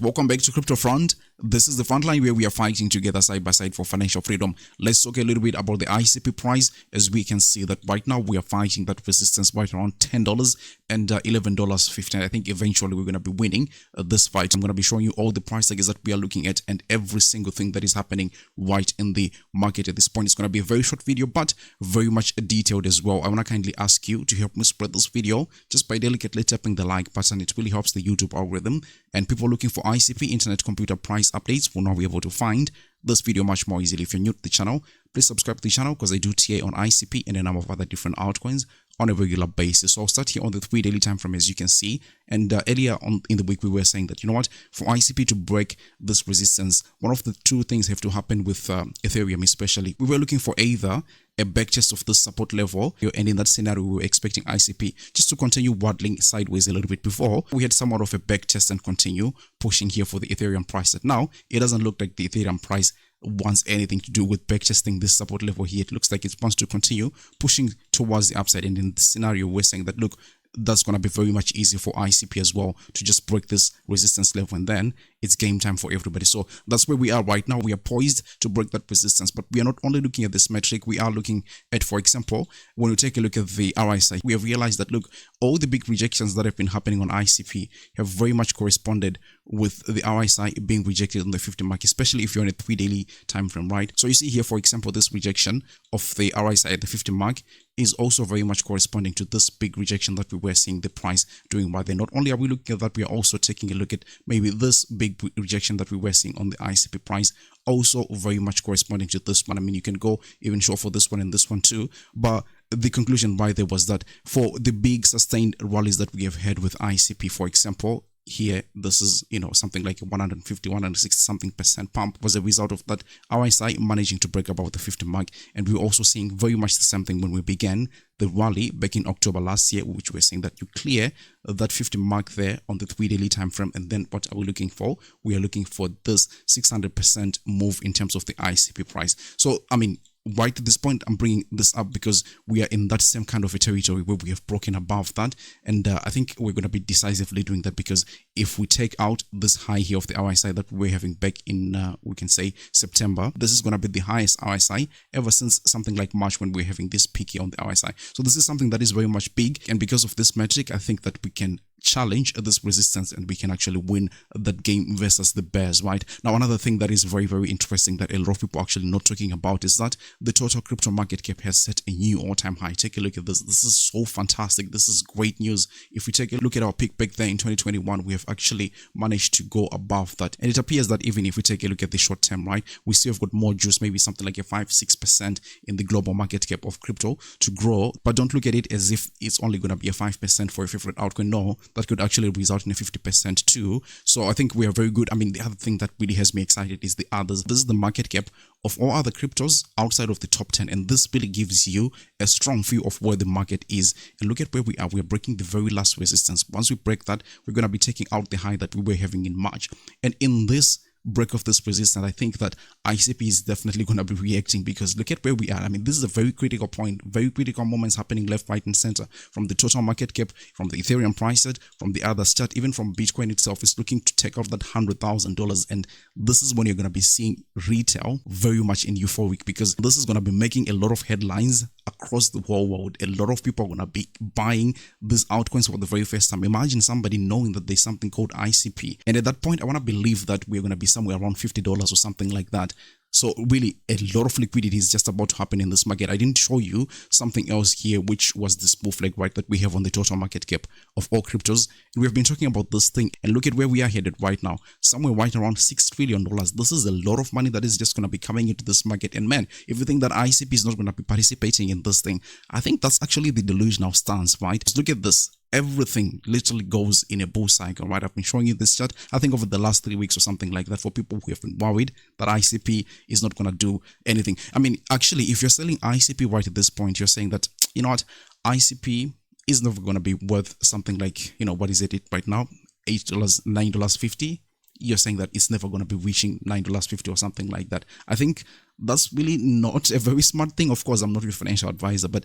Welcome back to Crypto Front. This is the front line where we are fighting together side by side for financial freedom. Let's talk a little bit about the ICP price. As we can see that right now we are fighting that resistance right around $10 and $11.50. I think eventually we're going to be winning this fight. I'm going to be showing you all the price tags that we are looking at and every single thing that is happening right in the market at this point. It's going to be a very short video but very much detailed as well. I want to kindly ask you to help me spread this video just by delicately tapping the like button. It really helps the YouTube algorithm, and people looking for ICP Internet Computer price updates will now be able to find this video much more easily. If you're new to the channel, please subscribe to the channel because I do TA on ICP and a number of other different altcoins on a regular basis. So I'll start here on the 3 daily time frame, as you can see. And earlier on in the week, we were saying that, you know what, for ICP to break this resistance, one of the two things have to happen with Ethereum especially. We were looking for either a backtest of this support level, and in that scenario we were expecting ICP just to continue waddling sideways a little bit. Before we had somewhat of a backtest and continue pushing here for the Ethereum price. That now it doesn't look like the Ethereum price wants anything to do with backtesting this support level here. It looks like it wants to continue pushing towards the upside, and in this scenario we're saying that look, that's going to be very much easy for ICP as well to just break this resistance level, and then it's game time for everybody. So that's where we are right now. We are poised to break that resistance, but we are not only looking at this metric, we are looking at, for example, when we take a look at the RSI, we have realized that look, all the big rejections that have been happening on ICP have very much corresponded with the RSI being rejected on the 50 mark, especially if you're on a 3 daily time frame, right? So you see here, for example, this rejection of the RSI at the 50 mark is also very much corresponding to this big rejection that we were seeing the price doing right there. Not only are we looking at that, we are also taking a look at maybe this big rejection that we were seeing on the ICP price, also very much corresponding to this one. I mean, you can go even short for this one and this one too, but the conclusion right there was that for the big sustained rallies that we have had with ICP, for example, here this is, you know, something like a 150 160 something percent pump was a result of that RSI managing to break above the 50 mark. And we're also seeing very much the same thing when we began the rally back in October last year, which we're saying that you clear that 50 mark there on the 3 daily time frame. And then what are we looking for? We are looking for this 600% move in terms of the ICP price. So I mean, right at this point, I'm bringing this up because we are in that same kind of a territory where we have broken above that, and I think we're going to be decisively doing that, because if we take out this high here of the RSI that we're having back in we can say September, this is going to be the highest RSI ever since something like March, when we're having this peak here on the RSI. So this is something that is very much big, and because of this metric, I think that we can challenge this resistance and we can actually win that game versus the bears. Right now, another thing that is very, very interesting that a lot of people are actually not talking about is that the total crypto market cap has set a new all-time high. Take a look at this. This is so fantastic. This is great news. If we take a look at our peak back there in 2021, we have actually managed to go above that, and it appears that even if we take a look at the short term, right, we still have got more juice, maybe something like a 5-6% in the global market cap of crypto to grow. But don't look at it as if it's only going to be a 5% for a favorite altcoin. No, that could actually result in a 50% too. So I think we are very good. I mean, the other thing that really has me excited is the others. This is the market cap of all other cryptos outside of the top 10, and this really gives you a strong view of where the market is. And look at where we are. We are breaking the very last resistance. Once we break that, we're going to be taking out the high that we were having in March, and in this break of this resistance, I think that ICP is definitely going to be reacting, because look at where we are. I mean, this is a very critical point, very critical moments happening left, right, and center, from the total market cap, from the Ethereum price, from the other chart, even from Bitcoin itself is looking to take off that $100,000. And this is when you're going to be seeing retail very much in euphoric, because this is going to be making a lot of headlines across the whole world. A lot of people are going to be buying these altcoins for the very first time. Imagine somebody knowing that there's something called ICP, and at that point I want to believe that we're going to be somewhere around $50 or something like that. So really, a lot of liquidity is just about to happen in this market. I didn't show you something else here, which was this spoof leg, right, that we have on the total market cap of all cryptos. And we've been talking about this thing, and look at where we are headed right now, somewhere right around $6 trillion. This is a lot of money that is just going to be coming into this market. And man, if you think that ICP is not going to be participating in this thing, I think that's actually the delusional stance, right? Just look at this. Everything literally goes in a bull cycle, right? I've been showing you this chart, I think over the last 3 weeks or something like that, for people who have been worried that ICP is not going to do anything. I mean, actually, if you're selling ICP right at this point, you're saying that, you know what, ICP is never going to be worth something like, you know, what is it right now? $8, $9.50. You're saying that it's never going to be reaching $9.50 or something like that. I think that's really not a very smart thing. Of course, I'm not your financial advisor, but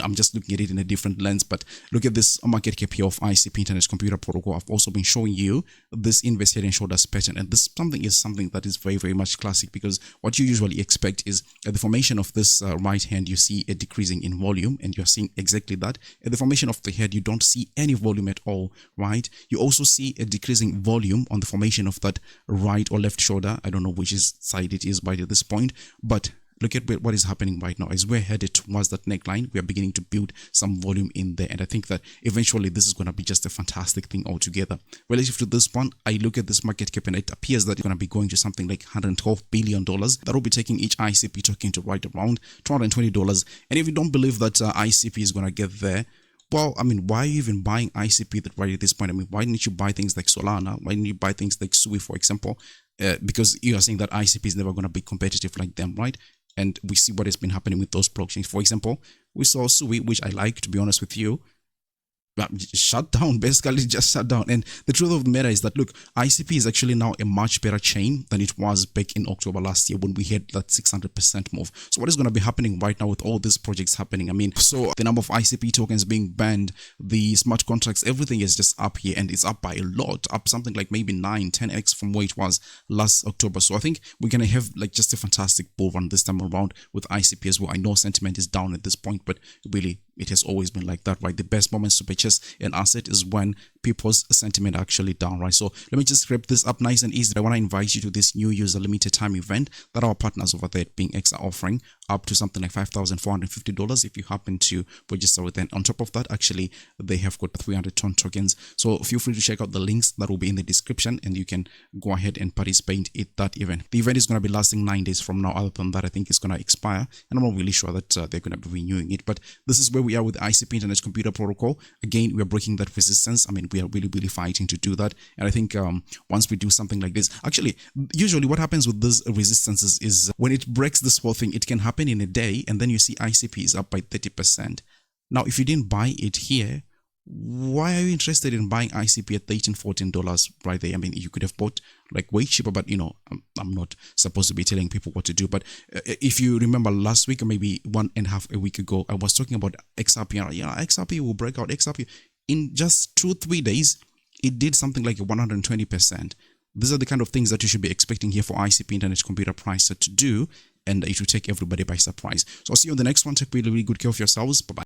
I'm just looking at it in a different lens. But look at this market cap here of ICP Internet Computer Protocol. I've also been showing you this inverse head and shoulders pattern, and this something that is very, very much classic, because what you usually expect is at the formation of this right hand, you see a decreasing in volume, and you're seeing exactly that. At the formation of the head, you don't see any volume at all, right? You also see a decreasing volume on the formation of that right or left shoulder. I don't know which side it is by this point, but look at what is happening right now. As we're headed towards that neckline, we are beginning to build some volume in there, and I think that eventually this is going to be just a fantastic thing altogether. Relative to this one, I look at this market cap and it appears that it's going to be going to something like $112 billion. That will be taking each ICP token to right around $220. And if you don't believe that ICP is going to get there, well, I mean, why are you even buying ICP right at this point? I mean, why didn't you buy things like Solana? Why didn't you buy things like Sui, for example? Because you are saying that ICP is never going to be competitive like them, right? And we see what has been happening with those blockchains. For example, we saw Sui, which I like, to be honest with you, shut down, basically just shut down. And the truth of the matter is that, look, ICP is actually now a much better chain than it was back in October last year when we had that 600% move. So what is going to be happening right now with all these projects happening? I mean, so the number of ICP tokens being banned, the smart contracts, everything is just up here, and it's up by a lot, up something like maybe 9-10x from where it was last October. So I think we're going to have like just a fantastic bull run this time around with ICP as well. I know sentiment is down at this point, but really, it has always been like that, right? The best moments to purchase an asset is when people's sentiment are actually down, right? So let me just wrap this up nice and easy. I want to invite you to this new user limited time event that our partners over there at BingX are offering, up to something like $5,450 if you happen to register with them. On top of that, actually, they have got 300-ton tokens. So feel free to check out the links that will be in the description, and you can go ahead and participate in that event. The event is going to be lasting 9 days from now. Other than that, I think it's going to expire, and I'm not really sure that they're going to be renewing it. But this is where we are with ICP Internet Computer Protocol. Again, we are breaking that resistance. I mean, we are really, really fighting to do that. And I think once we do something like this, actually, usually what happens with these resistances is when it breaks this whole thing, it can happen in a day, and then you see ICP is up by 30%. Now, if you didn't buy it here, why are you interested in buying ICP at $13-14 right there? I mean, you could have bought like way cheaper, but I'm not supposed to be telling people what to do. But if you remember last week, or maybe 1.5 weeks ago, I was talking about XRP. XRP will break out. XRP in just 2-3 days, it did something like 120%. These are the kind of things that you should be expecting here for ICP Internet Computer Price to do, and it will take everybody by surprise. So I'll see you on the next one. Take really, really good care of yourselves. Bye-bye.